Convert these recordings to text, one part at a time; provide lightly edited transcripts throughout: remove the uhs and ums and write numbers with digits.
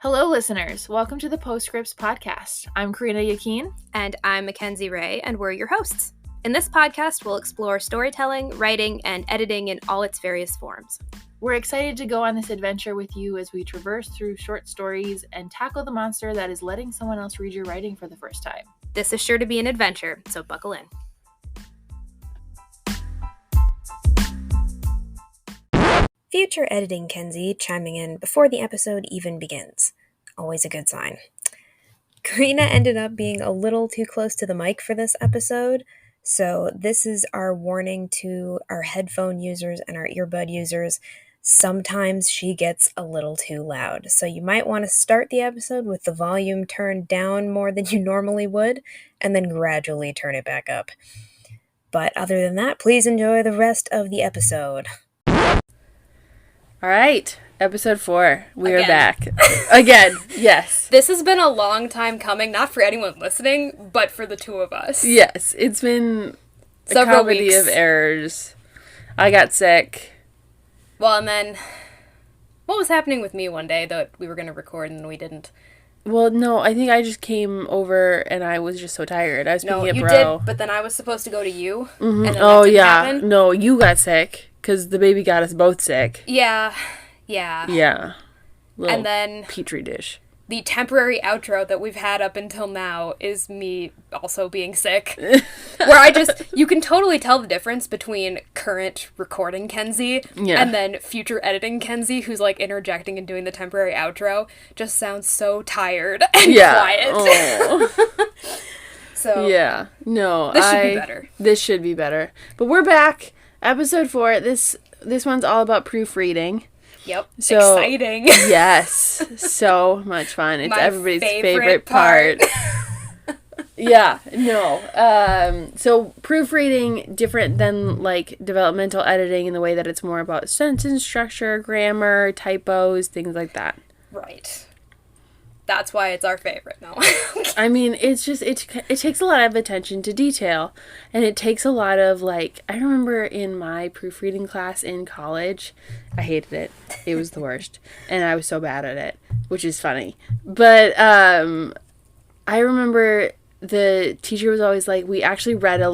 Hello, listeners. Welcome to the Postscripts podcast. I'm Karina Yakin. And I'm Mackenzie Ray, and we're your hosts. In this podcast, we'll explore storytelling, writing, and editing in all its various forms. We're excited to go on this adventure with you as we traverse through short stories and tackle the monster that is letting someone else read your writing for the first time. This is sure to be an adventure, so buckle in. Future editing Kenzie chiming in before the episode even begins. Always a good sign. Karina ended up being a little too close to the mic for this episode, so this is our warning to our headphone users and our earbud users. Sometimes she gets a little too loud, so you might want to start the episode with the volume turned down more than you normally would, and then gradually turn it back up. But other than that, please enjoy the rest of the episode. All right, episode 4. We are back. Again, yes. This has been a long time coming, not for anyone listening, but for the two of us. Yes, it's been several comedy weeks of errors. I got sick. Well, and then what was happening with me one day that we were going to record and we didn't? Well, no, I think I just came over and I was just so tired. I was speaking at you Bro. did, but then I was supposed to go to you. Mm-hmm. And then oh, that didn't yeah. happen. No, you got sick because the baby got us both sick. Yeah. Yeah. Little And then petri dish. the temporary outro that we've had up until now is me also being sick. Where you can totally tell the difference between current recording Kenzie and then future editing Kenzie, who's like interjecting and doing the temporary outro, just sounds so tired and quiet. Oh. So yeah. No, this should be better. This should be better. But we're back. Episode 4. This one's all about proofreading. Yep. So, exciting. Yes. So much fun. It's My everybody's favorite part. Yeah. No. So proofreading, different than like developmental editing in the way that it's more about sentence structure, grammar, typos, things like that. Right. That's why it's our favorite. No. I mean, it's just, it takes a lot of attention to detail. And it takes a lot of, like, I remember in my proofreading class in college, I hated it. It was the worst. And I was so bad at it, which is funny. But I remember the teacher was always like, we actually read a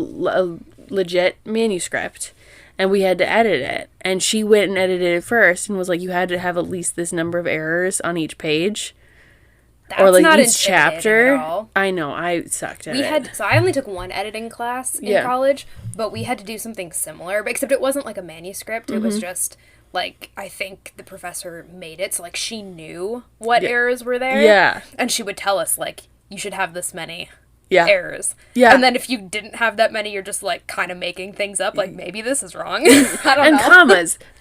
legit manuscript. And we had to edit it. And she went and edited it first and was like, you had to have at least this number of errors on each page. That's or like not each chapter. at all. I know, I sucked at it. So I only took one editing class in college, but we had to do something similar, except it wasn't like a manuscript. It was just like, I think the professor made it so like she knew what errors were there. Yeah. And she would tell us like, you should have this many errors. Yeah. And then if you didn't have that many, you're just like kind of making things up, like maybe this is wrong. I don't know. And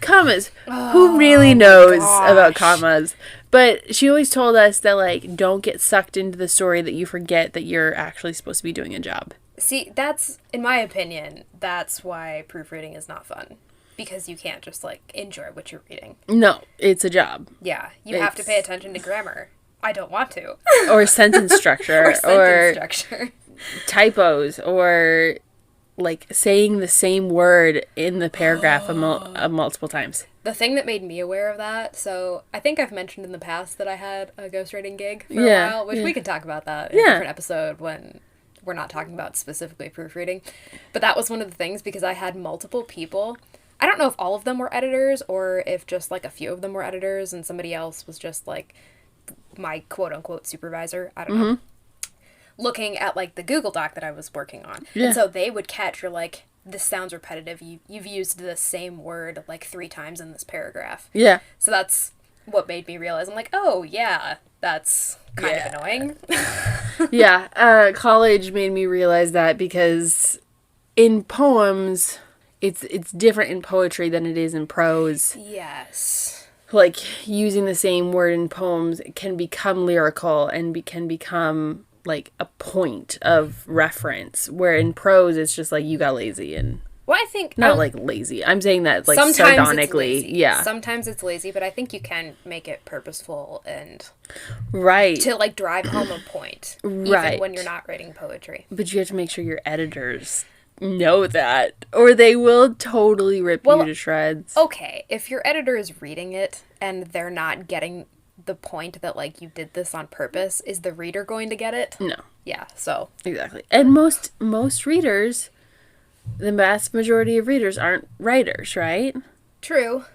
commas. Who really knows about commas? But she always told us that, like, don't get sucked into the story that you forget that you're actually supposed to be doing a job. See, that's, in my opinion, that's why proofreading is not fun. Because you can't just, like, enjoy what you're reading. No, it's a job. Yeah, you have to pay attention to grammar. I don't want to. Or sentence structure. or structure. Typos. Or, like, saying the same word in the paragraph multiple times. The thing that made me aware of that, so I think I've mentioned in the past that I had a ghostwriting gig for a while, which we could talk about that in a different episode when we're not talking about specifically proofreading. But that was one of the things because I had multiple people. I don't know if all of them were editors or if just like a few of them were editors and somebody else was just like my quote-unquote supervisor. I don't know. Looking at like the Google Doc that I was working on. Yeah. And so they would catch, you're like, this sounds repetitive. You've used the same word like 3 times in this paragraph. Yeah. So that's what made me realize. I'm like, oh, yeah, that's kind of annoying. Yeah. College made me realize that because in poems, it's different in poetry than it is in prose. Yes. Like, using the same word in poems can become lyrical and can become like a point of reference, where in prose it's just like you got lazy. And well, I think not like lazy, I'm saying that like sometimes sardonically. it's lazy. Yeah, sometimes it's lazy, but I think you can make it purposeful and to like drive home a point, even when you're not writing poetry. But you have to make sure your editors know that, or they will totally rip you to shreds. Okay, if your editor is reading it and they're not getting the point that, like, you did this on purpose? Is the reader going to get it? No. Yeah, so. Exactly. And most readers, the vast majority of readers aren't writers, right? True.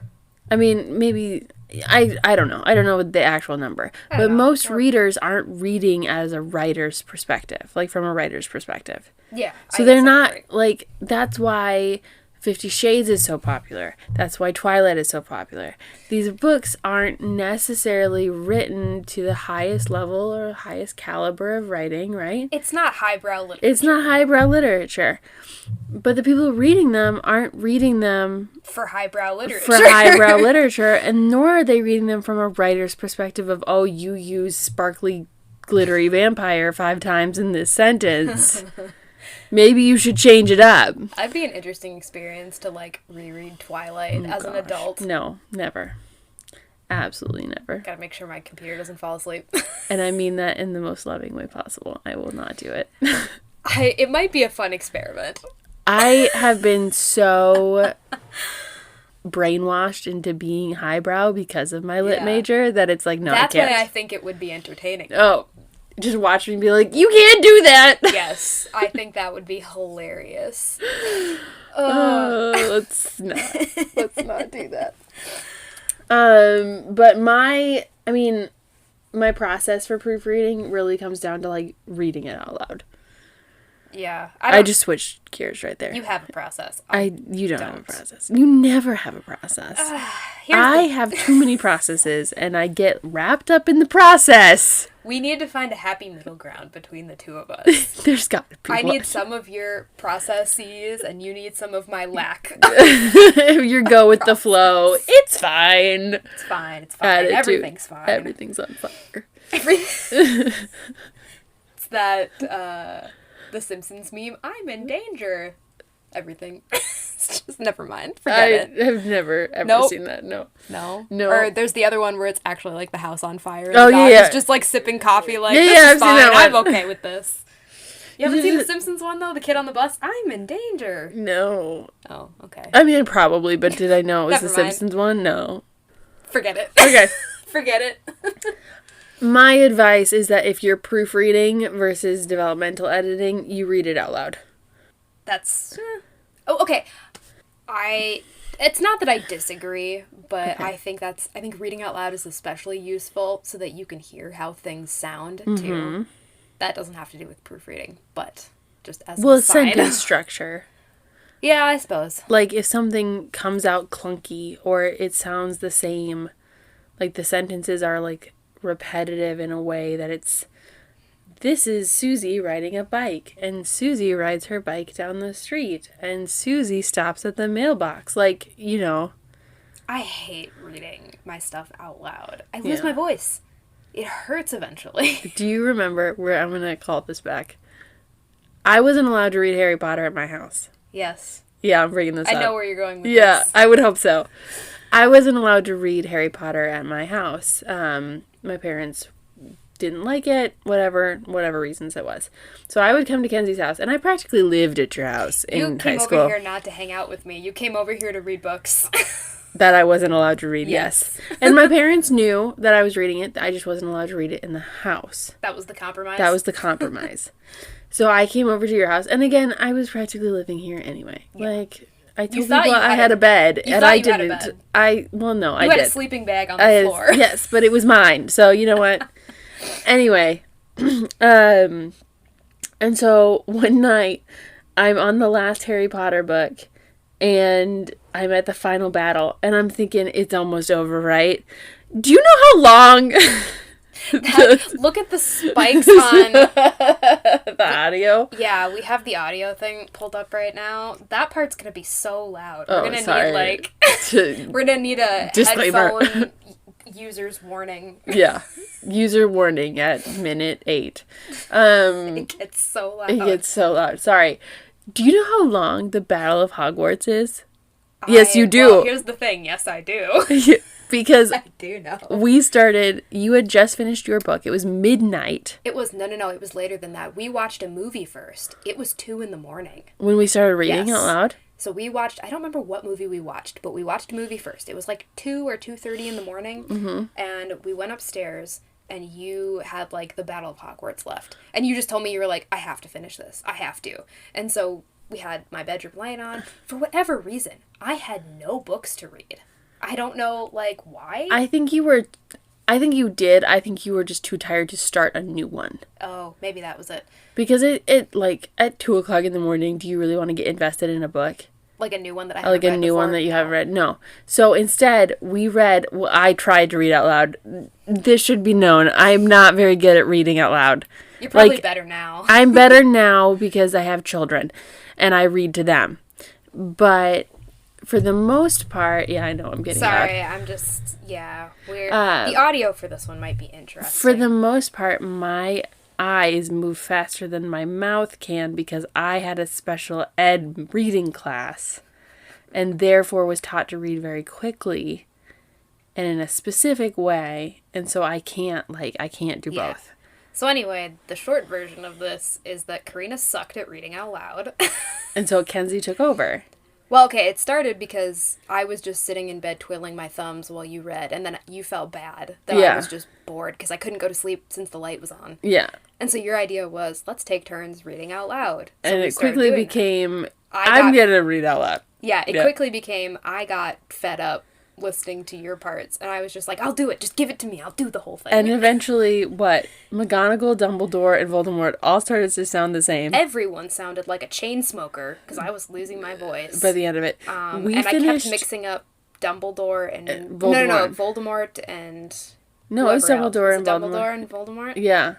I mean, maybe, I don't know. I don't know the actual number. But most readers aren't reading as a writer's perspective, like from a writer's perspective. Yeah. So they're not, like, that's why 50 Shades is so popular. That's why Twilight is so popular. These books aren't necessarily written to the highest level or highest caliber of writing, right? It's not highbrow literature. It's not highbrow literature. But the people reading them aren't reading them for highbrow literature. For highbrow literature, and nor are they reading them from a writer's perspective of, oh, you use sparkly, glittery vampire 5 times in this sentence. Maybe you should change it up. That'd be an interesting experience to, like, reread Twilight as an adult. No, never. Absolutely never. Gotta make sure my computer doesn't fall asleep. And I mean that in the most loving way possible. I will not do it. It might be a fun experiment. I have been so brainwashed into being highbrow because of my lit major that it's like, no, That's I can't. why I think it would be entertaining. Oh, just watch me be like, you can't do that. Yes, I think that would be hilarious. Let's not do that. But my process for proofreading really comes down to, like, reading it out loud. Yeah. I just switched gears right there. You have a process. You don't have a process. You never have a process. I have too many processes, and I get wrapped up in the process. We need to find a happy middle ground between the two of us. There's got to be I need some of your processes, and you need some of my lack. You go with the flow. It's fine. It's fine. It's fine. Everything's fine. Everything's on fire. It's that, The Simpsons meme, I'm in danger. Everything. It's just, never mind. Forget it. I have never, ever seen that. No. No? No. Or there's the other one where it's actually, like, the house on fire. Oh, yeah. It's just, like, sipping coffee, like, I've this is seen fine. that one. I'm okay with this. You haven't seen the Simpsons one, though? The kid on the bus? I'm in danger. No. Oh, okay. I mean, probably, but did I know it was the Never mind. Simpsons one? No. Forget it. Okay. Forget it. My advice is that if you're proofreading versus developmental editing, you read it out loud. That's... Oh, okay. It's not that I disagree, but okay. I think reading out loud is especially useful so that you can hear how things sound, too. That doesn't have to do with proofreading, but just as a side. Sentence structure. Yeah, I suppose. Like, if something comes out clunky or it sounds the same, like, the sentences are, like, repetitive in a way that it's, this is Susie riding a bike, and Susie rides her bike down the street, and Susie stops at the mailbox. Like, you know. I hate reading my stuff out loud. I lose my voice. It hurts eventually. Do you remember where I'm going to call this back? I wasn't allowed to read Harry Potter at my house. Yes. Yeah, I'm bringing this up. I know where you're going with this. Yeah, I would hope so. I wasn't allowed to read Harry Potter at my house. My parents didn't like it, whatever reasons it was. So I would come to Kenzie's house, and I practically lived at your house in high school. You came over here not to hang out with me. You came over here to read books. That I wasn't allowed to read, yes. And my parents knew that I was reading it. I just wasn't allowed to read it in the house. That was the compromise? That was the compromise. So I came over to your house, and again, I was practically living here anyway. Yeah. Like, I told people I had a bed, and I didn't. I did. You had a sleeping bag on the floor. Yes, but it was mine, so you know what? Anyway, and so one night, I'm on the last Harry Potter book, and I'm at the final battle, and I'm thinking, it's almost over, right? Do you know how long... Look at the spikes on... the audio? Yeah, we have the audio thing pulled up right now. That part's going to be so loud. We're going to need, we're going to need a disclaimer. Headphone user's warning. Yeah. User warning at minute 8. It gets so loud. It gets so loud. Sorry. Do you know how long the Battle of Hogwarts is? Yes, you do. Well, here's the thing. Yes, I do. Because I do know. You had just finished your book. It was midnight. It was, no. It was later than that. We watched a movie first. It was 2 a.m. When we started reading out loud? So we watched, I don't remember what movie we watched, but we watched a movie first. It was like 2 or 2:30 in the morning, and we went upstairs, and you had, like, the Battle of Hogwarts left. And you just told me, you were like, I have to finish this. I have to. And so we had my bedroom light on. For whatever reason, I had no books to read. I don't know, like, why. I think you did. I think you were just too tired to start a new one. Oh, maybe that was it. Because it like, at 2 o'clock in the morning, do you really want to get invested in a book? Like a new one that I haven't read before? Like a new one that you haven't read? No. So instead, I tried to read out loud. This should be known. I'm not very good at reading out loud. You're probably better now. I'm better now because I have children, and I read to them. But for the most part, yeah, I know I'm getting Sorry, loud. I'm just, the audio for this one might be interesting. For the most part, my eyes move faster than my mouth can because I had a special ed reading class and therefore was taught to read very quickly and in a specific way, and so I can't do both. So anyway, the short version of this is that Karina sucked at reading out loud. And so Kenzie took over. Well, okay, it started because I was just sitting in bed twiddling my thumbs while you read, and then you felt bad that I was just bored because I couldn't go to sleep since the light was on. Yeah. And so your idea was, let's take turns reading out loud. So and it quickly became, I'm going to read out loud. Yeah, it quickly became, I got fed up listening to your parts, and I was just like, I'll do it, just give it to me, I'll do the whole thing. And eventually, McGonagall, Dumbledore, and Voldemort all started to sound the same. Everyone sounded like a chain smoker, because I was losing my voice. By the end of it. I kept mixing up Dumbledore and Voldemort. No, Voldemort and... No, it was Dumbledore and Voldemort. Dumbledore and Voldemort? Yeah.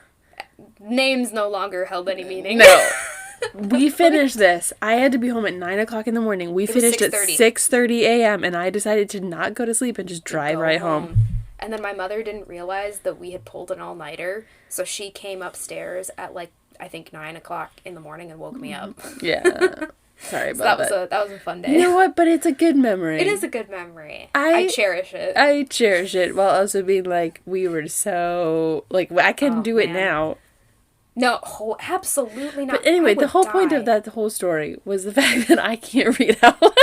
Names no longer held any meaning. No. We finished this. I had to be home at 9 o'clock in the morning. We finished at 6:30 a.m. and I decided to not go to sleep and just drive right home. And then my mother didn't realize that we had pulled an all-nighter, so she came upstairs at, like, I think 9 o'clock in the morning and woke me up. Yeah. Sorry about that. That was a fun day. You know what? But it's a good memory. It is a good memory. I cherish it. I cherish it while also being like, we were so... Like, I can do it now. No, absolutely not. But anyway, the whole point of that whole story was the fact that I can't read out loud.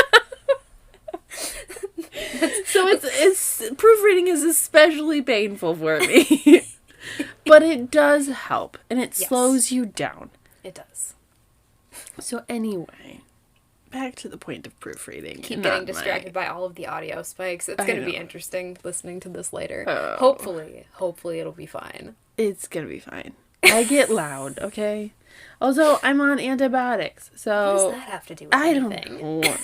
So it's proofreading is especially painful for me. But it does help, and it slows you down. It does. So anyway, back to the point of proofreading. Keep getting distracted by all of the audio spikes. It's going to be interesting listening to this later. Hopefully it'll be fine. It's going to be fine. I get loud, okay? Also, I'm on antibiotics, so... What does that have to do with anything? I don't know.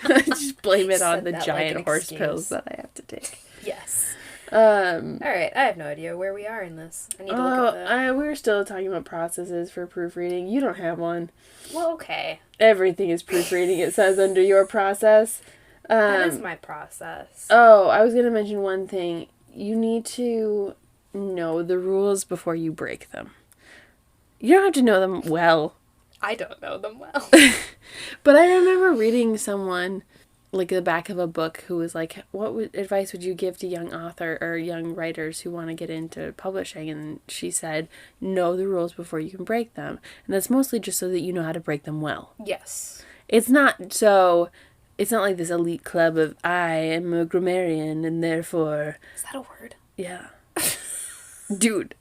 I just blame it on the giant horse pills that I have to take. Yes. Alright, I have no idea where we are in this. I need to look at that. We're still talking about processes for proofreading. You don't have one. Well, okay. Everything is proofreading, it says under your process. That is my process. Oh, I was going to mention one thing. You need to... know the rules before you break them. You don't have to know them well. I don't know them well. But I remember reading someone, like, the back of a book who was like, what advice would you give to young author or young writers who want to get into publishing? And she said, know the rules before you can break them. And that's mostly just so that you know how to break them well. Yes. It's not like this elite club of, I am a grammarian and therefore... Is that a word? Yeah. Dude.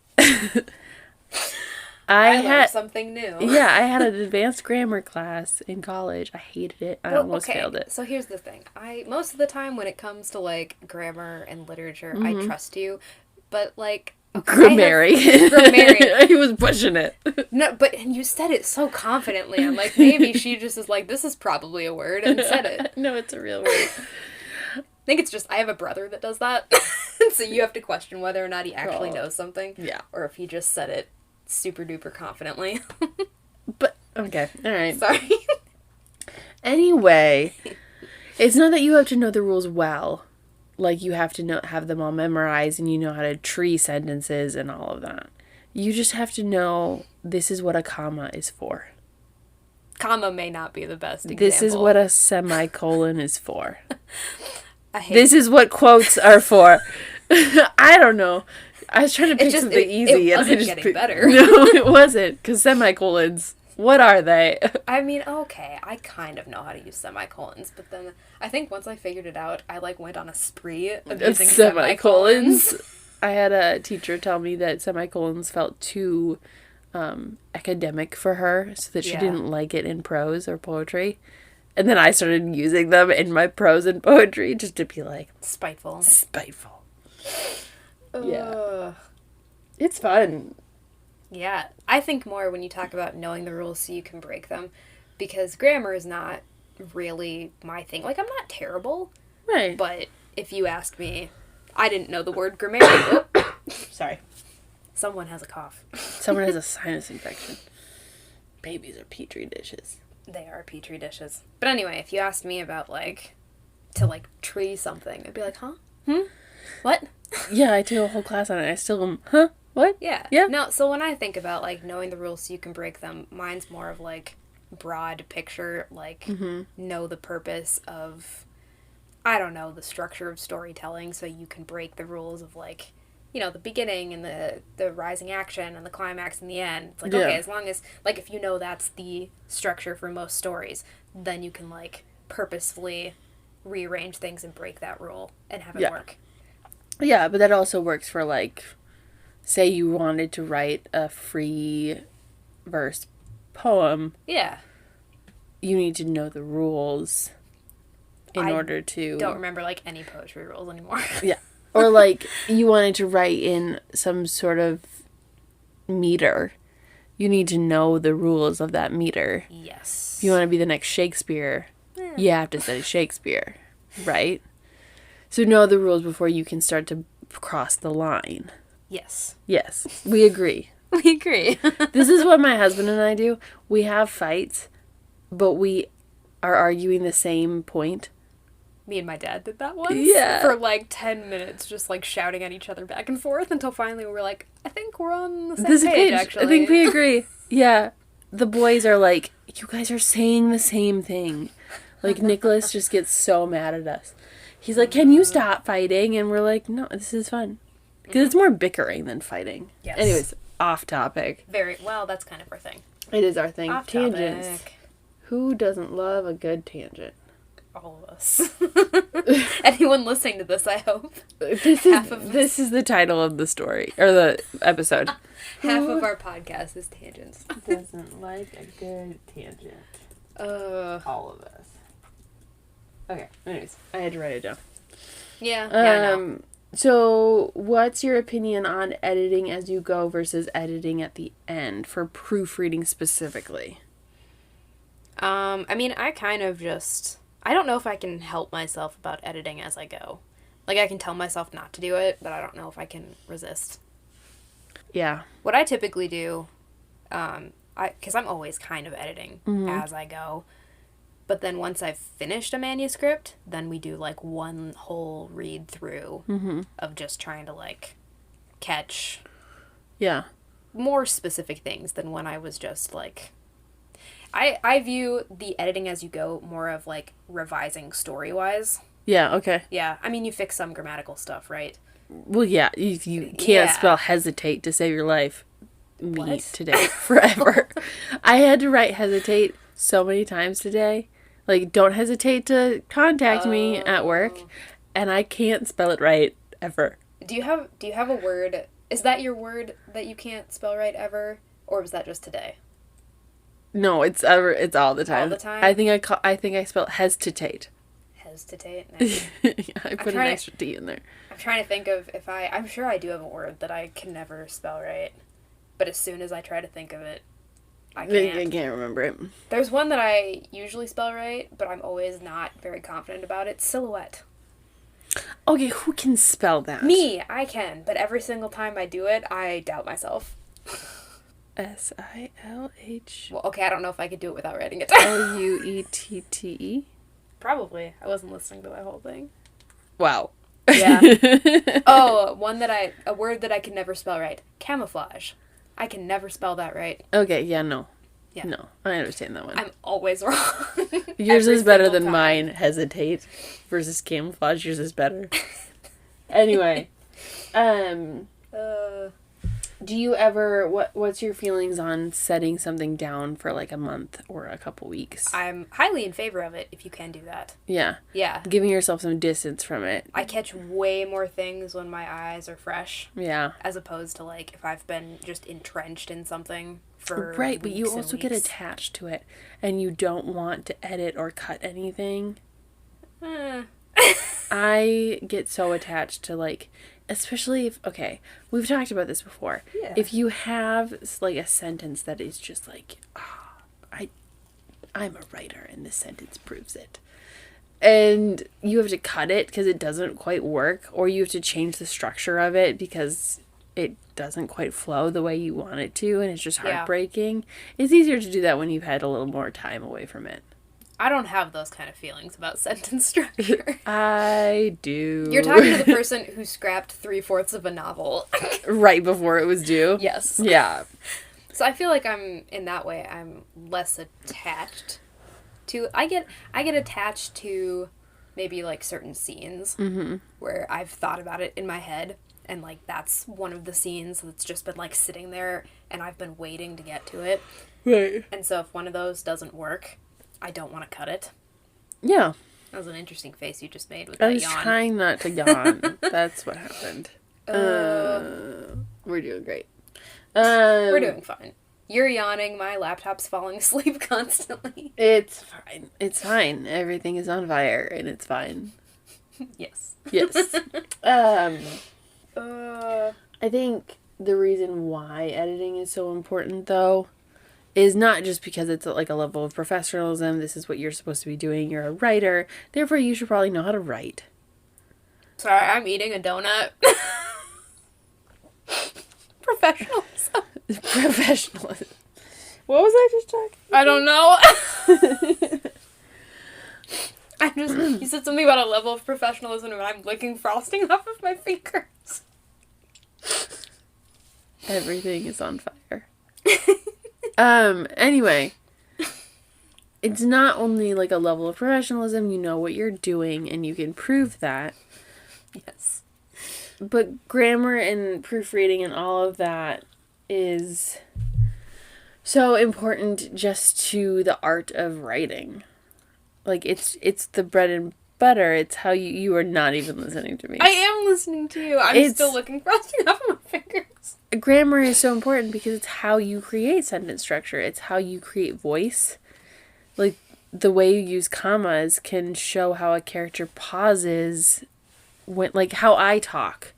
I learned something new. Yeah, I had an advanced grammar class in college. I hated it. I almost failed it. So here's the thing. Most of the time when it comes to, like, grammar and literature, I trust you. But, like... Grammarian. Grammarian. He was pushing it. No, but you said it so confidently. I'm like, maybe she just is like, this is probably a word, and said it. No, it's a real word. I think it's just, I have a brother that does that. So you have to question whether or not he actually knows something. Yeah. Or if he just said it super duper confidently. But, okay. All right. Sorry. Anyway, it's not that you have to know the rules well. Like, you have to have them all memorized and you know how to tree sentences and all of that. You just have to know this is what a comma is for. Comma may not be the best example. This is what a semicolon is for. This is what quotes are for. I don't know. I was trying to pick something easy. It wasn't getting better. No, it wasn't. Because semicolons. What are they? I mean, okay, I kind of know how to use semicolons, but then I think once I figured it out, I like went on a spree of using semicolons. I had a teacher tell me that semicolons felt too academic for her, so that she didn't like it in prose or poetry. And then I started using them in my prose and poetry just to be like... Spiteful. Yeah. It's fun. Yeah. I think more when you talk about knowing the rules so you can break them. Because grammar is not really my thing. Like, I'm not terrible. Right. But if you asked me, I didn't know the word grammarian. Sorry. Someone has a cough. Someone has a sinus infection. Babies are petri dishes. They are petri dishes. But anyway, if you asked me about, like, to, like, tree something, I'd be like, huh? What? Yeah, I took a whole class on it. I still am, huh? What? Yeah. Yeah. No, so when I think about, like, knowing the rules so you can break them, mine's more of, like, broad picture, like, know the purpose of, I don't know, the structure of storytelling so you can break the rules of, like, you know, the beginning and the rising action and the climax and the end. It's like, okay, as long as, like, if you know that's the structure for most stories, then you can, like, purposefully rearrange things and break that rule and have it work. Yeah, but that also works for, like, say you wanted to write a free verse poem. Yeah. You need to know the rules in order to... don't remember, like, any poetry rules anymore. Yeah. Or, like, you wanted to write in some sort of meter. You need to know the rules of that meter. Yes. If you want to be the next Shakespeare, you have to study Shakespeare, right? So know the rules before you can start to cross the line. Yes. Yes, we agree. We agree. This is what my husband and I do. We have fights, but we are arguing the same point. Me and my dad did that once. Yeah. For like 10 minutes, just like shouting at each other back and forth until finally we were like, I think we're on the same page, actually. I think we agree. Yeah. The boys are like, you guys are saying the same thing. Like, Nicholas just gets so mad at us. He's like, can you stop fighting? And we're like, no, this is fun. Because it's more bickering than fighting. Yes. Anyways, off topic. Very well, that's kind of our thing. It is our thing. Off Tangents. topic. Who doesn't love a good tangent? All of us. Anyone listening to this, I hope. This is the title of the story, or the episode. Half of our podcast is tangents. Doesn't like a good tangent? All of us. Okay, anyways, I had to write it down. Yeah, I know. So, what's your opinion on editing as you go versus editing at the end, for proofreading specifically? I mean, I kind of just... I don't know if I can help myself about editing as I go. Like, I can tell myself not to do it, but I don't know if I can resist. Yeah. What I typically do, because I'm always kind of editing as I go, but then once I've finished a manuscript, then we do, like, one whole read-through of just trying to, like, catch more specific things than when I was just, like... I view the editing as you go more of, like, revising story-wise. Yeah, okay. Yeah, I mean, you fix some grammatical stuff, right? Well, yeah, you can't spell hesitate to save your life. Me today, forever. I had to write hesitate so many times today. Like, don't hesitate to contact me at work, and I can't spell it right ever. Do you have a word? Is that your word that you can't spell right ever, or was that just today? No, it's all the time. All the time? I think I spelled hesitate. Hesitate? Nice. Yeah, I put an extra T in there. I'm trying to think of if I'm sure I do have a word that I can never spell right. But as soon as I try to think of it, I can't. I can't remember it. There's one that I usually spell right, but I'm always not very confident about it. Silhouette. Okay, who can spell that? Me, I can. But every single time I do it, I doubt myself. SILH. Well, okay, I don't know if I could do it without writing it down. LUETTE? Probably. I wasn't listening to that whole thing. Wow. Yeah. Oh, a word that I can never spell right. Camouflage. I can never spell that right. Okay, yeah, no. Yeah. No, I understand that one. I'm always wrong. Yours is better than mine. Hesitate versus camouflage. Yours is better. Anyway. Do Do you ever, what's your feelings on setting something down for like a month or a couple weeks? I'm highly in favor of it if you can do that. Yeah. Yeah. Giving yourself some distance from it. I catch way more things when my eyes are fresh. Yeah. As opposed to like if I've been just entrenched in something for right, but you also weeks. get attached to it and you don't want to edit or cut anything. I get so attached to like, especially if, okay, we've talked about this before. Yeah. If you have like a sentence that is just like, I'm a writer and this sentence proves it. And you have to cut it because it doesn't quite work, or you have to change the structure of it because it doesn't quite flow the way you want it to, and it's just heartbreaking. Yeah. It's easier to do that when you've had a little more time away from it. I don't have those kind of feelings about sentence structure. I do. You're talking to the person who scrapped 3/4 of a novel. Right before it was due? Yes. Yeah. So I feel like I'm, in that way, I'm less attached to, I get attached to maybe like certain scenes where I've thought about it in my head, and like that's one of the scenes that's just been like sitting there and I've been waiting to get to it. Right. And so if one of those doesn't work, I don't want to cut it. Yeah. That was an interesting face you just made with that yawn. I was trying not to yawn. That's what happened. We're doing great. We're doing fine. You're yawning. My laptop's falling asleep constantly. It's fine. It's fine. Everything is on fire, and it's fine. Yes. Yes. I think the reason why editing is so important, though, is not just because it's like a level of professionalism. This is what you're supposed to be doing. You're a writer. Therefore, you should probably know how to write. Sorry, I'm eating a donut. Professionalism. Professionalism. What was I just talking about? I don't know. You said something about a level of professionalism and I'm licking frosting off of my fingers. Everything is on fire. Anyway, it's not only like a level of professionalism, you know what you're doing and you can prove that. Yes. But grammar and proofreading and all of that is so important just to the art of writing. Like, it's the bread and butter. It's how you are not even listening to me. I am listening to you. I'm still licking frosting off of my fingers. Grammar is so important because it's how you create sentence structure. It's how you create voice. Like, the way you use commas can show how a character pauses when, like, how I talk.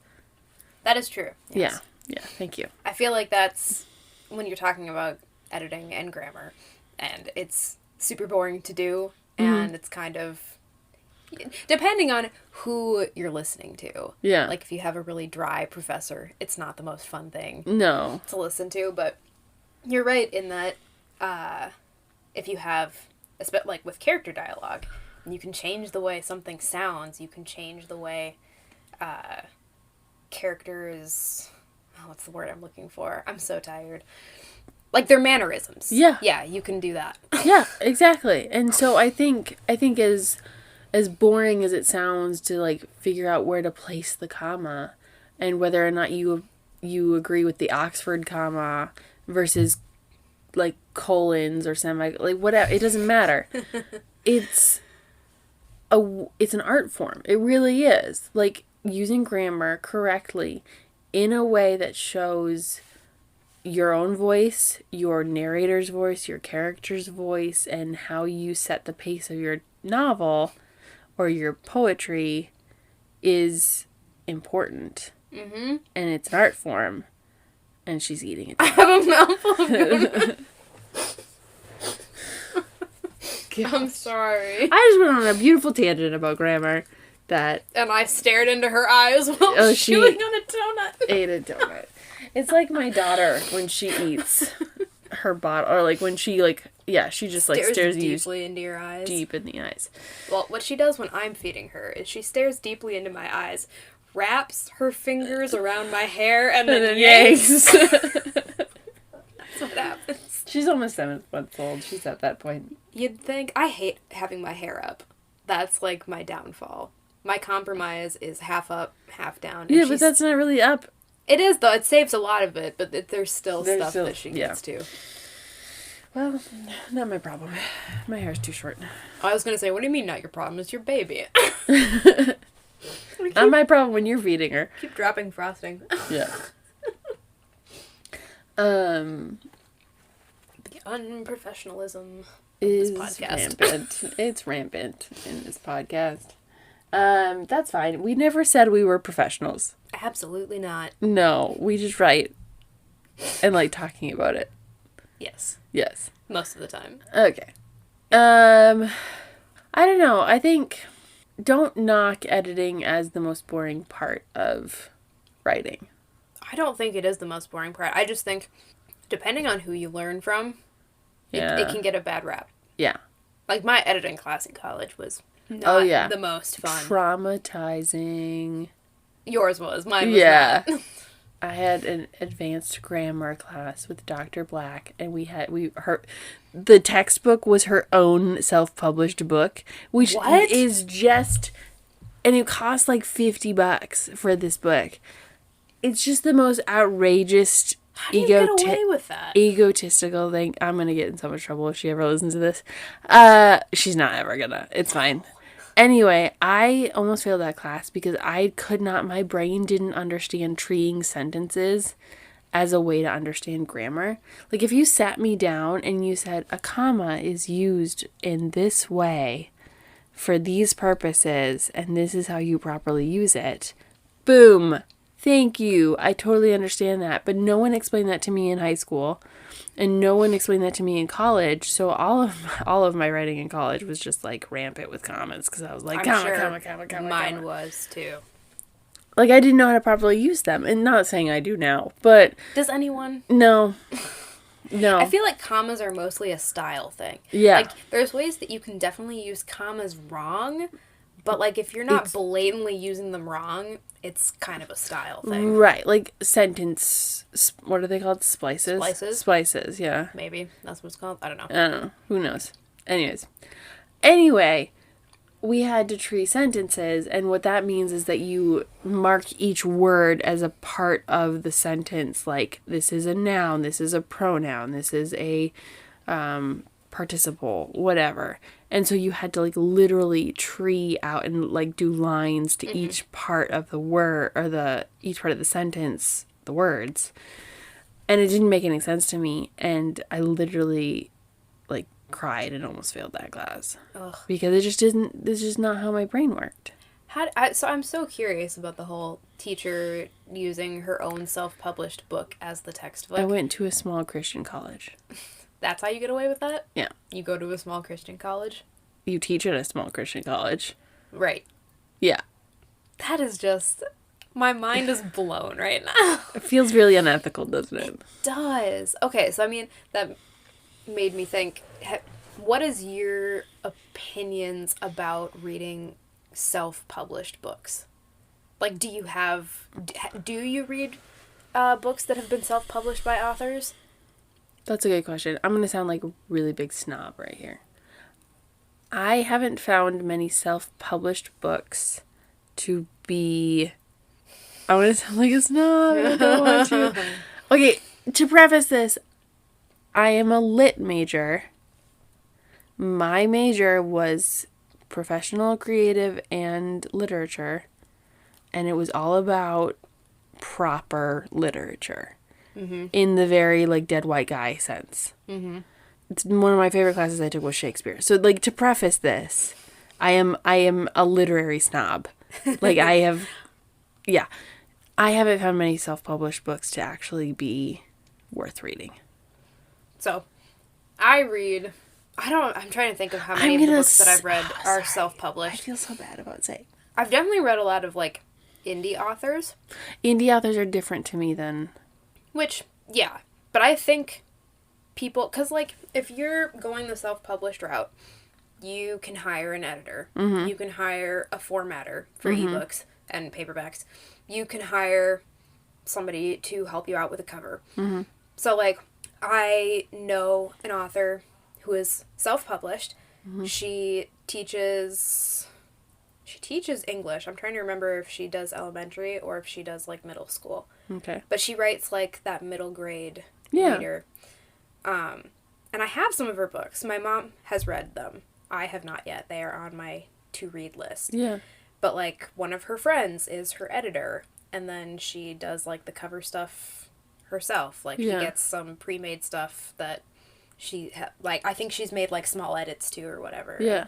That is true. Yes. Yeah, thank you. I feel like that's when you're talking about editing and grammar, and it's super boring to do, and it's kind of, depending on who you're listening to. Yeah. Like, if you have a really dry professor, it's not the most fun thing to listen to, but you're right in that if you have, like with character dialogue, you can change the way something sounds, you can change the way characters, what's the word I'm looking for? I'm so tired. Like their mannerisms. Yeah. Yeah, you can do that. Yeah, exactly. And so I think as boring as it sounds to like figure out where to place the comma and whether or not you agree with the Oxford comma versus like colons or like whatever, it doesn't matter. It's an art form. It really is. Like, using grammar correctly in a way that shows your own voice, your narrator's voice, your character's voice, and how you set the pace of your novel or your poetry is important. Mm-hmm. And it's an art form. And she's eating it. I have a mouthful of donut. I'm sorry. I just went on a beautiful tangent about grammar. And I stared into her eyes while chewing on a donut. Ate a donut. It's like my daughter when she eats her bottle, or like when she she just like stares deeply into your eyes. Deep in the eyes. Well, what she does when I'm feeding her is she stares deeply into my eyes, wraps her fingers around my hair, and then yanks. That's what happens. She's almost 7 months old. She's at that point. You'd think I hate having my hair up. That's like my downfall. My compromise is half up, half down. Yeah, but that's not really up. It is, though. It saves a lot of it, but there's still stuff that she gets to. Well, not my problem. My hair's too short. I was going to say, what do you mean not your problem? It's your baby. Not my problem when you're feeding her. Keep dropping frosting. Yeah. The unprofessionalism of this podcast. Rampant. It's rampant in this podcast. That's fine. We never said we were professionals. Absolutely not. No, we just write and like talking about it. Yes. Yes. Most of the time. Okay. I don't know. I think don't knock editing as the most boring part of writing. I don't think it is the most boring part. I just think, depending on who you learn from, it can get a bad rap. Yeah. Like, my editing class in college was not the most fun. Traumatizing. Yours was. Mine was not. I had an advanced grammar class with Dr. Black, and the textbook was her own self-published book, which is just, and it cost like $50 for this book. It's just the most outrageous, How do you get away with that? Egotistical thing. I'm gonna get in so much trouble if she ever listens to this. She's not ever gonna. It's fine. Anyway, I almost failed that class because my brain didn't understand treeing sentences as a way to understand grammar. Like, if you sat me down and you said, a comma is used in this way for these purposes, and this is how you properly use it, boom, thank you, I totally understand that. But no one explained that to me in high school. And no one explained that to me in college, so all of my writing in college was just like rampant with commas because I was like, comma. Mine was too. Like, I didn't know how to properly use them, and not saying I do now, but does anyone? No. I feel like commas are mostly a style thing. Yeah. Like, there's ways that you can definitely use commas wrong, but like if you're not blatantly using them wrong, it's kind of a style thing. Right. Like sentence, what are they called? Splices? Splices, yeah. Maybe. That's what it's called. I don't know. Who knows? Anyway, we had to tree sentences, and what that means is that you mark each word as a part of the sentence. Like, this is a noun, this is a pronoun, this is a participle, whatever. And so you had to like literally tree out and like do lines to each part of the word, or each part of the sentence, the words. And it didn't make any sense to me, and I literally like cried and almost failed that class. Ugh. Because this is just not how my brain worked. So I'm so curious about the whole teacher using her own self-published book as the textbook. I went to a small Christian college. That's how you get away with that? Yeah. You go to a small Christian college? You teach at a small Christian college. Right. Yeah. That is just... My mind is blown right now. It feels really unethical, doesn't it? It does. Okay, so I mean, that made me think, what is your opinions about reading self-published books? Like, do you read books that have been self-published by authors? That's a good question. I'm going to sound like a really big snob right here. I haven't found many self-published books to be... I want to sound like a snob. I don't want to. Okay, to preface this, I am a lit major. My major was professional, creative, and literature. And it was all about proper literature. Mm-hmm. In the very, like, dead white guy sense. Mm-hmm. It's one of my favorite classes I took was Shakespeare. So, like, to preface this, I am a literary snob. Like, I haven't found many self-published books to actually be worth reading. So, I'm trying to think of how many of the books that I've read are self-published. I feel so bad about saying. I've definitely read a lot of, like, indie authors. Indie authors are different to me than... Which, yeah. But I think people... Because, like, if you're going the self-published route, you can hire an editor. Mm-hmm. You can hire a formatter for ebooks and paperbacks. You can hire somebody to help you out with a cover. Mm-hmm. So, like, I know an author who is self-published. Mm-hmm. She teaches She teaches English. I'm trying to remember if she does elementary or if she does, like, middle school. Okay. But she writes, like, that middle grade reader. And I have some of her books. My mom has read them. I have not yet. They are on my to-read list. Yeah. But, like, one of her friends is her editor. And then she does, like, the cover stuff herself. Like, she gets some pre-made stuff that she, like, I think she's made, like, small edits to or whatever. Yeah.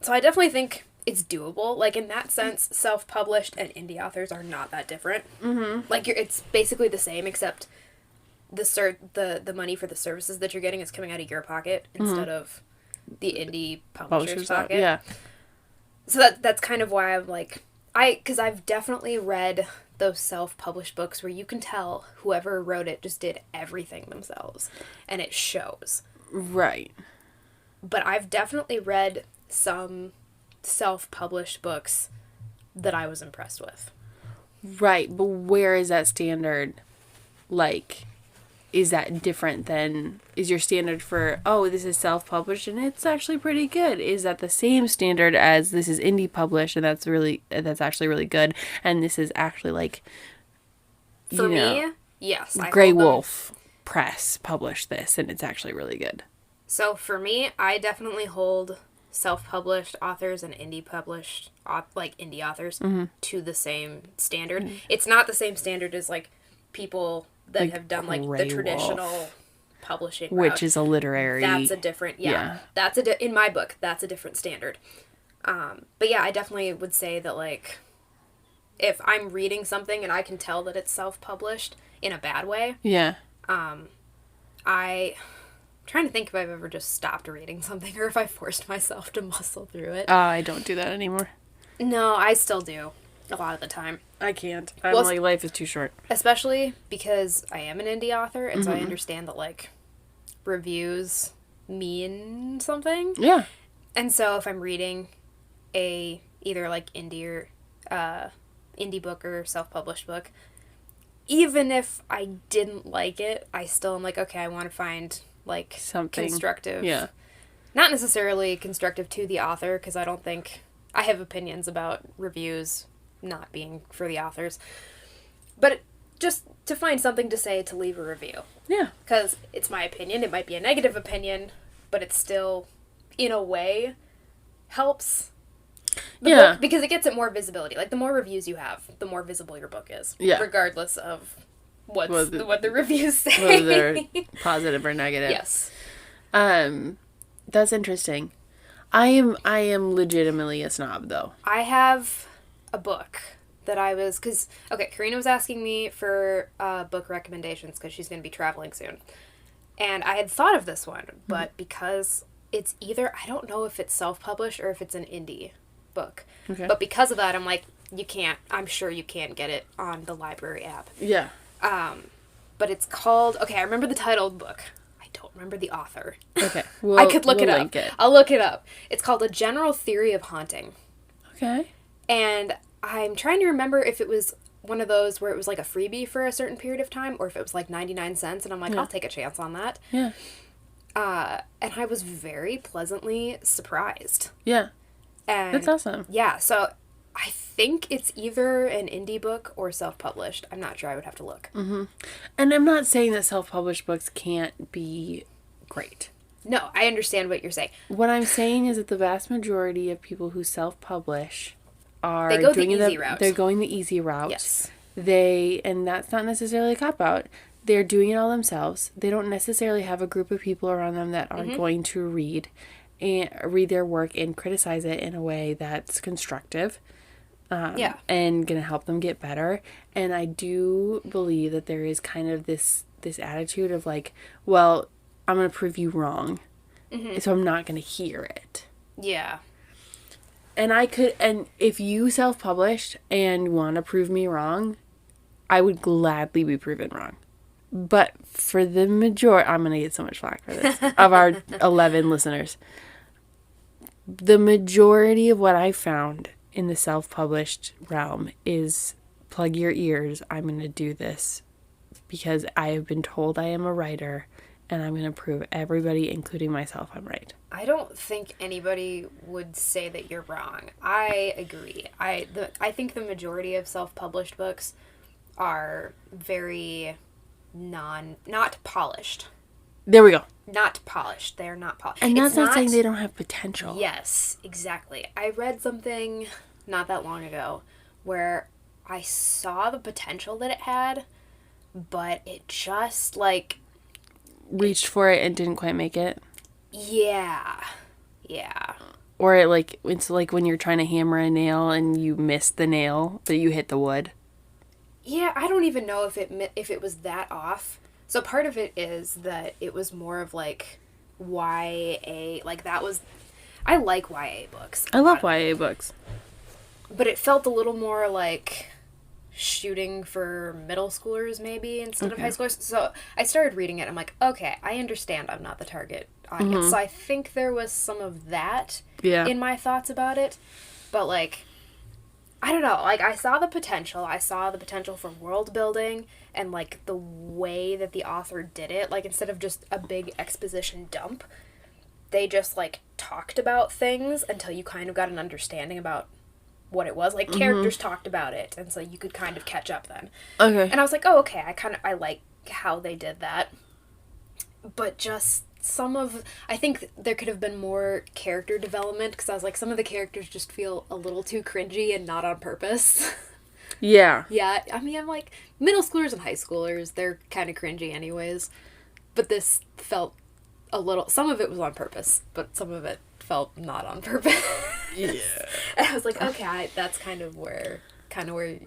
So I definitely think it's doable. Like, in that sense, self-published and indie authors are not that different. Mm-hmm. Like, it's basically the same, except the money for the services that you're getting is coming out of your pocket instead of the indie publisher's pocket. Yeah. So that's kind of why I'm like, because I've definitely read those self-published books where you can tell whoever wrote it just did everything themselves, and it shows. Right. But I've definitely read some self-published books that I was impressed with. Right, but where is that standard? Like, is that different than, is your standard for, oh, this is self-published and it's actually pretty good? Is that the same standard as this is indie published and that's actually really good, and this is actually like, for me, yes. Grey Wolf Press published this and it's actually really good. So for me, I definitely hold self-published authors and indie published, like indie authors, to the same standard. Mm-hmm. It's not the same standard as like people that like have done like the traditional publishing route, which is a literary. That's a different, that's in my book, that's a different standard. But yeah, I definitely would say that like if I'm reading something and I can tell that it's self-published in a bad way, I'm trying to think if I've ever just stopped reading something or if I forced myself to muscle through it. I don't do that anymore. No, I still do. A lot of the time. I can't. Like, life is too short. Especially because I am an indie author, and so I understand that, like, reviews mean something. Yeah. And so if I'm reading either, like, indie or indie book or self-published book, even if I didn't like it, I still am like, okay, I want to find, like, something constructive. Yeah. Not necessarily constructive to the author, because I don't think... I have opinions about reviews not being for the authors. But just to find something to say to leave a review. Yeah. Because it's my opinion. It might be a negative opinion, but it still, in a way, helps the book because it gets it more visibility. Like, the more reviews you have, the more visible your book is. Yeah. Regardless of what the reviews say. Whether they're positive or negative. Yes. That's interesting. I am legitimately a snob, though. I have a book that I was... Because, okay, Karina was asking me for book recommendations because she's going to be traveling soon. And I had thought of this one, but because it's either... I don't know if it's self-published or if it's an indie book. Okay. But because of that, I'm like, you can't... I'm sure you can't get it on the library app. Yeah. But it's called... Okay, I remember the title of the book. Don't remember the author. Okay. I could look it up. I'll look it up. It's called A General Theory of Haunting. Okay. And I'm trying to remember if it was one of those where it was like a freebie for a certain period of time or if it was like 99 cents and I'm like, I'll take a chance on that. Yeah. And I was very pleasantly surprised. Yeah. And that's awesome. Yeah. So I think it's either an indie book or self-published. I'm not sure. I would have to look. Mm-hmm. And I'm not saying that self-published books can't be great. No, I understand what you're saying. What I'm saying is that the vast majority of people who self-publish are they go the easy route. They're going the easy route. Yes. And that's not necessarily a cop-out. They're doing it all themselves. They don't necessarily have a group of people around them that are going to read their work and criticize it in a way that's constructive. And gonna help them get better. And I do believe that there is kind of this attitude of like, well, I'm gonna prove you wrong, so I'm not gonna hear it. Yeah. And if you self-published and want to prove me wrong, I would gladly be proven wrong. But for the majority, I'm gonna get so much flack for this of our 11 listeners. The majority of what I found in the self-published realm is plug your ears. I'm going to do this because I have been told I am a writer and I'm going to prove everybody, including myself, I'm right. I don't think anybody would say that you're wrong. I agree. I think the majority of self-published books are very not polished. There we go. Not polished. They're not polished. And that's not saying they don't have potential. Yes, exactly. I read something not that long ago where I saw the potential that it had, but it just, like... reached for it and didn't quite make it? Yeah. Or it's like when you're trying to hammer a nail and you miss the nail, but you hit the wood. Yeah, I don't even know if it was that off. So part of it is that it was more of like YA, like that was... I like YA books. I love YA books. But it felt a little more like shooting for middle schoolers maybe instead of high schoolers. So I started reading it. I'm like, okay, I understand I'm not the target audience. Mm-hmm. So I think there was some of that in my thoughts about it. But like, I don't know. Like, I saw the potential. I saw the potential for world building and like the way that the author did it. Like, instead of just a big exposition dump, they just like talked about things until you kind of got an understanding about what it was. Like, characters talked about it, and so you could kind of catch up then. Okay. And I was like, oh, okay, I like how they did that. But just I think there could have been more character development, because I was like, some of the characters just feel a little too cringy and not on purpose. Yeah. Yeah, I mean, I'm like, middle schoolers and high schoolers, they're kind of cringy anyways. But this felt a little, some of it was on purpose, but some of it felt not on purpose. Yeah. And I was like, okay, that's kind of where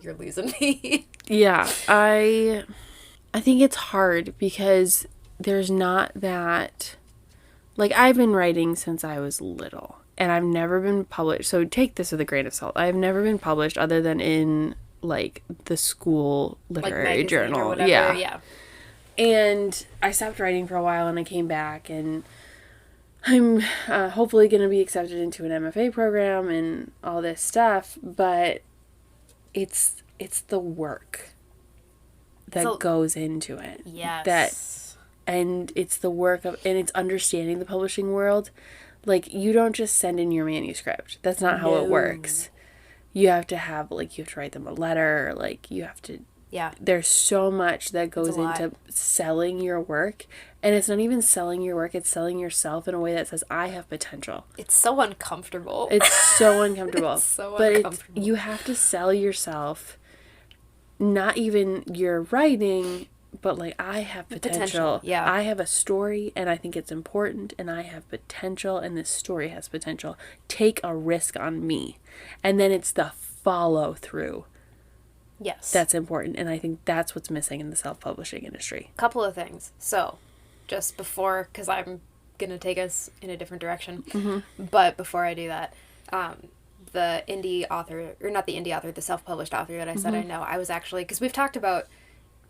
you're losing me. Yeah, I think it's hard because there's not that, like, I've been writing since I was little, and I've never been published, so take this with a grain of salt. I've never been published other than in, like, the school literary journal. Or whatever, yeah. And I stopped writing for a while, and I came back, and I'm hopefully going to be accepted into an MFA program and all this stuff, but it's the work that goes into it. Yes. And it's the work of, and it's understanding the publishing world. Like, you don't just send in your manuscript. That's not how it works. You have to have, like, you have to write them a letter, like, you have to... Yeah. There's so much that goes into selling your work. And it's not even selling your work, it's selling yourself in a way that says, I have potential. It's so uncomfortable. It's so uncomfortable. It's so uncomfortable. But you have to sell yourself, not even your writing, but like, I have potential. Yeah. I have a story, and I think it's important, and I have potential, and this story has potential. Take a risk on me. And then it's the follow through. Yes. That's important, and I think that's what's missing in the self-publishing industry. Couple of things. So, just before, because I'm going to take us in a different direction, but before I do that, the indie author, or not the indie author, the self-published author that I said I know, I was actually, because we've talked about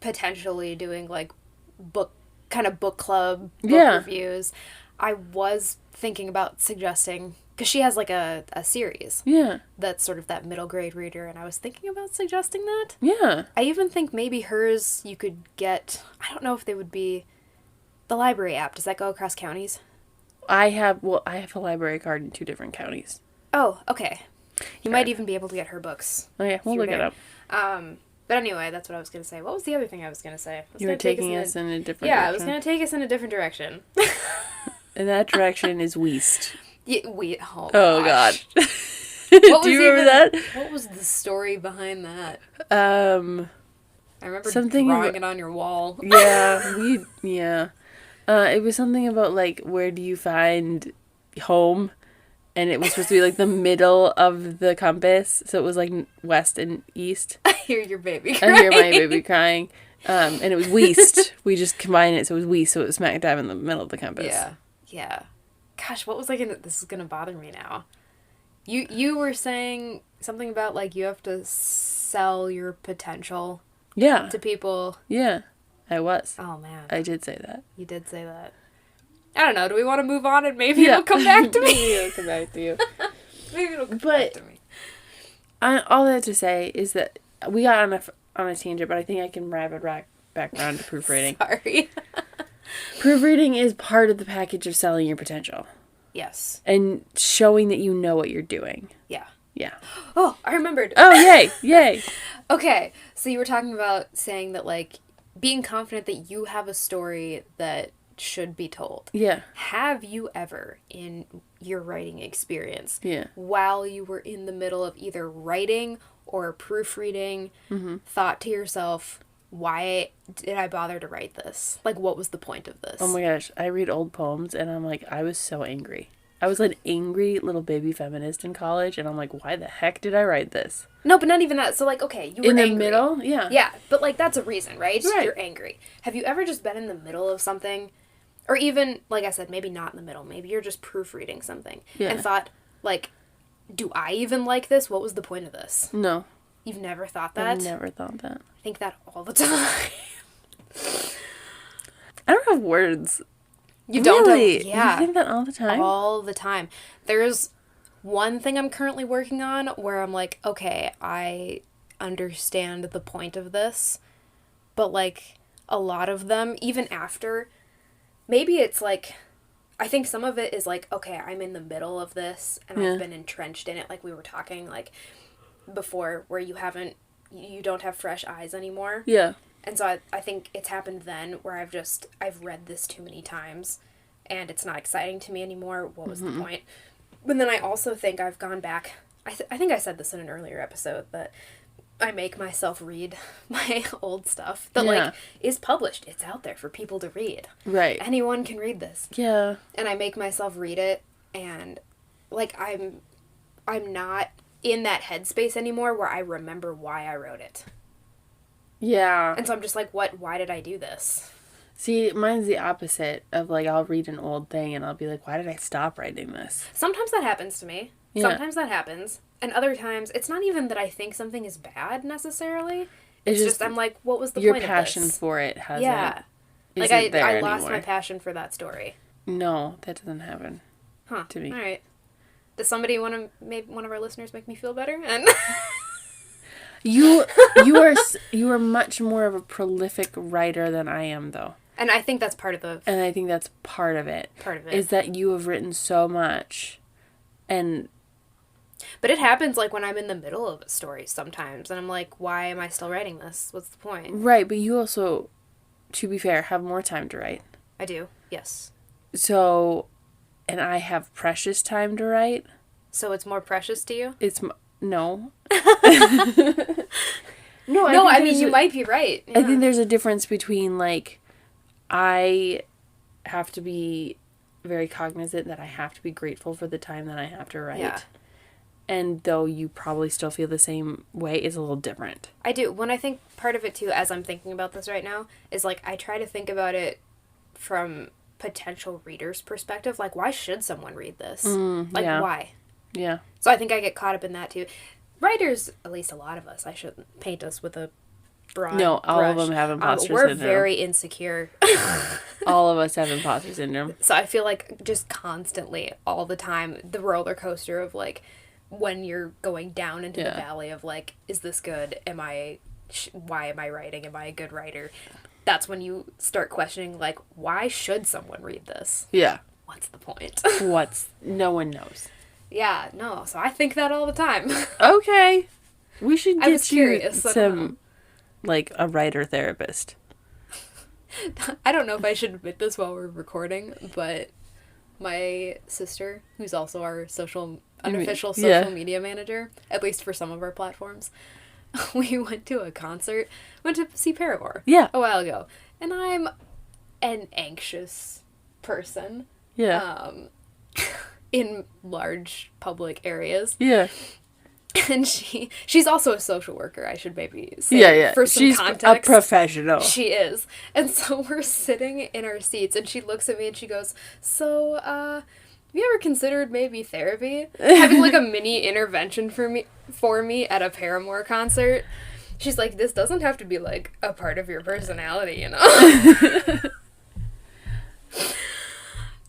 potentially doing, like, book club, book reviews. I was thinking about suggesting... because she has, like, a series. Yeah. That's sort of that middle grade reader, and I was thinking about suggesting that. Yeah. I even think maybe hers you could get... I don't know if they would be... The library app, does that go across counties? I have a library card in 2 different counties. Oh, okay. You might even be able to get her books. Oh, yeah. We'll look it up. But anyway, that's what I was going to say. What was the other thing I was going to say? You were taking us in a different direction. Yeah, I was going to take us in a different direction. And that direction is Weast. Yeah, oh God. Do you remember that? What was the story behind that? I remember drawing it on your wall. Yeah, it was something about, like, where do you find home? And it was supposed to be, like, the middle of the compass. So it was, like, west and east. I hear your baby crying. I hear my baby crying. And it was Weast. We just combined it, so it was Weast. So it was smack dab in the middle of the compass. Yeah. Yeah. Gosh, what was I gonna... This is gonna bother me now. You were saying something about, like, you have to sell your potential to people. Yeah, I was. Oh, man. I did say that. You did say that. I don't know. Do we want to move on and maybe it'll come back to me? Maybe it'll come back to you. Maybe it'll come back to me. All I have to say is that we got on a tangent, but I think I can wrap it back around to proofreading. Sorry. Proofreading is part of the package of selling your potential. Yes. And showing that you know what you're doing. Yeah. Yeah. Oh, I remembered. Oh, yay. Yay. Okay. So you were talking about saying that, like, being confident that you have a story that should be told. Yeah. Have you ever, in your writing experience, yeah, while you were in the middle of either writing or proofreading, thought to yourself, why did I bother to write this? Like, what was the point of this? Oh my gosh, I read old poems and I'm like, I was so angry. I was an angry little baby feminist in college and I'm like, why the heck did I write this? No, but not even that. So, like, okay, you were angry. In the middle? Yeah. Yeah, but, like, that's a reason, right? Right. You're angry. Have you ever just been in the middle of something, or even, like I said, maybe not in the middle, maybe you're just proofreading something, and thought, like, do I even like this? What was the point of this? No. You've never thought that? I've never thought that. I think that all the time. I don't have words. You don't really? have, yeah. You think that all the time? All the time. There's one thing I'm currently working on where I'm like, okay, I understand the point of this, but, like, a lot of them, even after, maybe it's like, I think some of it is like, okay, I'm in the middle of this and I've been entrenched in it, like we were talking, like, before, where you don't have fresh eyes anymore. Yeah. And so I think it's happened then where I've read this too many times and it's not exciting to me anymore. What was the point? But then I also think I've gone back. I think I said this in an earlier episode that I make myself read my old stuff that like is published. It's out there for people to read. Right. Anyone can read this. Yeah. And I make myself read it, and like I'm not in that headspace anymore where I remember why I wrote it. Yeah. And so I'm just like, why did I do this? See, mine's the opposite of, like, I'll read an old thing and I'll be like, why did I stop writing this? Sometimes that happens to me. Yeah. Sometimes that happens. And other times, it's not even that I think something is bad, necessarily. It's just I'm like, what was the point of this? Your passion for it hasn't. Yeah. Like, I lost my passion for that story. No, that doesn't happen. Huh. To me. All right. Does somebody maybe one of our listeners make me feel better? And you are much more of a prolific writer than I am, though. And I think that's part of it. Is that you have written so much. But it happens, like, when I'm in the middle of a story sometimes. And I'm like, why am I still writing this? What's the point? Right, but you also, to be fair, have more time to write. I do, yes. So, and I have precious time to write. So it's more precious to you? No. No, I mean, you might be right. Yeah. I think there's a difference between, like, I have to be very cognizant that I have to be grateful for the time that I have to write. Yeah. And though you probably still feel the same way, it's a little different. I do. When I think part of it, too, as I'm thinking about this right now, is, like, I try to think about it from potential readers' perspective. Like, why should someone read this? Why? Yeah. So I think I get caught up in that, too. Writers, at least a lot of us, I shouldn't paint us with a broad No, all brush. of them have imposter syndrome. We're very insecure. All of us have imposter syndrome. So I feel like just constantly, all the time, the roller coaster of, like, when you're going down into the valley of, like, is this good? Why am I writing? Am I a good writer? That's when you start questioning, like, why should someone read this? Yeah. What's the point? No one knows. Yeah, no. So I think that all the time. Okay. We should get curious, some, like, a writer therapist. I don't know if I should admit this while we're recording, but my sister, who's also our unofficial social media manager, at least for some of our platforms, we went to see Paramore a while ago, and I'm an anxious person in large public areas. Yeah. And she's also a social worker, I should maybe say. For some context. She's a professional. She is. And so we're sitting in our seats, and she looks at me and she goes, so, have you ever considered maybe therapy? Having, like, a mini intervention for me at a Paramore concert. She's like, this doesn't have to be, like, a part of your personality, you know?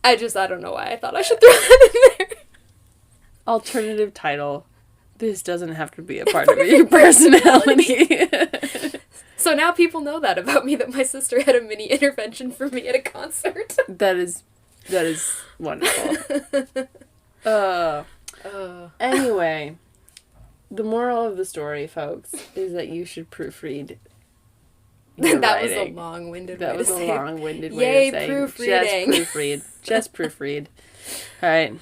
I don't know why I thought I should throw that in there. Alternative title. This doesn't have to be a part of your personality. So now people know that about me, that my sister had a mini intervention for me at a concert. That is wonderful. Anyway, the moral of the story, folks, is that you should proofread your That writing. was a long-winded way That to was a say. long-winded way of saying Proofreading. Just proofread. Just proofread. All right.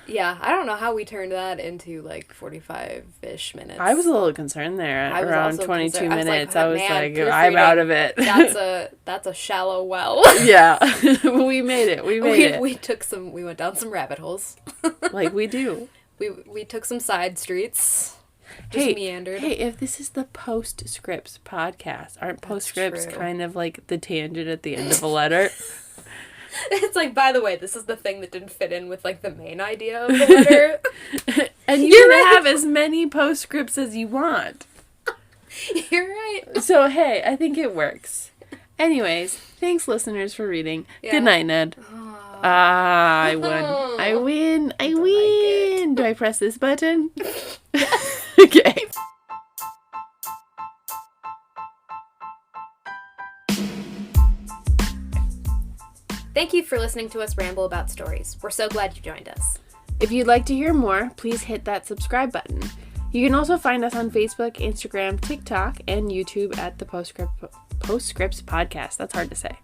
Yeah, I don't know how we turned that into like 45-ish minutes. I was a little concerned there at around 22 minutes. I was like, I'm out of it. That's a shallow well. Yeah. We made it. We went down some rabbit holes. Like we do. We took some side streets. Just meandered. Hey, if this is the Postscripts podcast, aren't Postscripts kind of like the tangent at the end of a letter? It's like, by the way, this is the thing that didn't fit in with, like, the main idea of the letter. And you can have as many postscripts as you want. You're right. So, hey, I think it works. Anyways, thanks, listeners, for reading. Yeah. Good night, Ned. I won. I win. I win. Do I press this button? Okay. Thank you for listening to us ramble about stories. We're so glad you joined us. If you'd like to hear more, please hit that subscribe button. You can also find us on Facebook, Instagram, TikTok, and YouTube at the Postscripts Podcast. That's hard to say.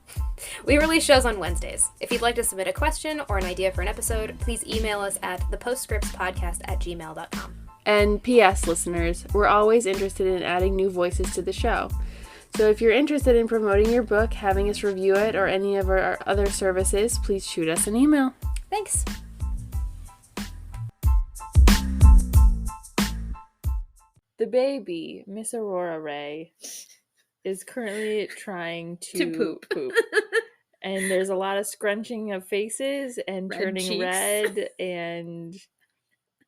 We release shows on Wednesdays. If you'd like to submit a question or an idea for an episode, please email us at thepostscriptspodcast@gmail.com. And P.S. listeners, we're always interested in adding new voices to the show. So if you're interested in promoting your book, having us review it, or any of our other services, please shoot us an email. Thanks. The baby, Miss Aurora Ray, is currently trying to poop. And there's a lot of scrunching of faces and turning red and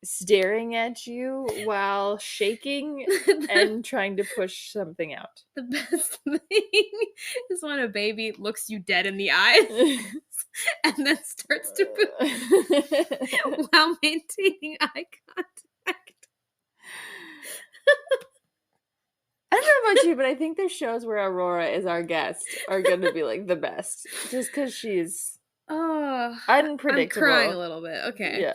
staring at you while shaking and trying to push something out. The best thing is when a baby looks you dead in the eyes and then starts to poop while maintaining eye contact. I don't know about you, but I think the shows where Aurora is our guest are going to be like the best. Just because she's unpredictable. I'm crying a little bit. Okay. Yeah.